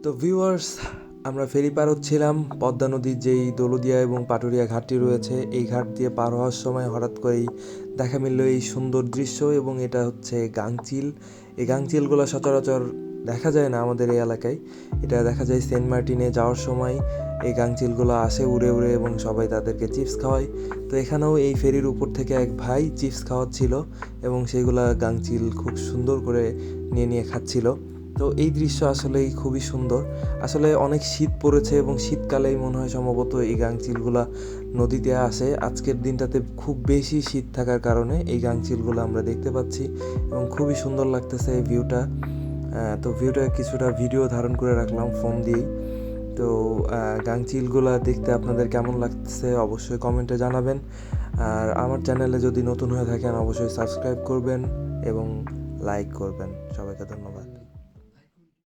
তো ভিউয়ার্স, আমরা ফেরি পার হচ্ছিলাম পদ্মা নদীর যেই দৌলতদিয়া এবং পাটুরিয়া ঘাটটি রয়েছে, এই ঘাট দিয়ে পার হওয়ার সময় হঠাৎ করেই দেখা মিলল এই সুন্দর দৃশ্য। এবং এটা হচ্ছে গাংচিল। এই গাংচিলগুলো সচরাচর দেখা যায় না আমাদের এই এলাকায়। এটা দেখা যায় সেন্ট মার্টিনে যাওয়ার সময় এই গাংচিলগুলো আসে উড়ে উড়ে এবং সবাই তাদেরকে চিপস খাওয়ায়। তো এখানেও এই ফেরির উপর থেকে এক ভাই চিপস খাওয়াচ্ছিল এবং সেইগুলা গাংচিল খুব সুন্দর করে নিয়ে নিয়ে খাচ্ছিল। তো এই দৃশ্য আসলেই খুবই সুন্দর। আসলে অনেক শীত পড়েছে এবং শীতকালেই মনে হয় সম্ভবত এই গাংচিলগুলা নদীতে আসে। আজকের দিনটাতে খুব বেশি শীত থাকার কারণে এই গাংচিলগুলো আমরা দেখতে পাচ্ছি এবং খুবই সুন্দর লাগতেছে এই ভিউটা। তো ভিউটা কিছুটা ভিডিও ধারণ করে রাখলাম ফোন দিয়েই। তো গাংচিলগুলা দেখতে আপনাদের কেমন লাগতেছে অবশ্যই কমেন্টে জানাবেন। আর আমার চ্যানেলে যদি নতুন হয়ে থাকেন অবশ্যই সাবস্ক্রাইব করবেন এবং লাইক করবেন। সবাইকে ধন্যবাদ।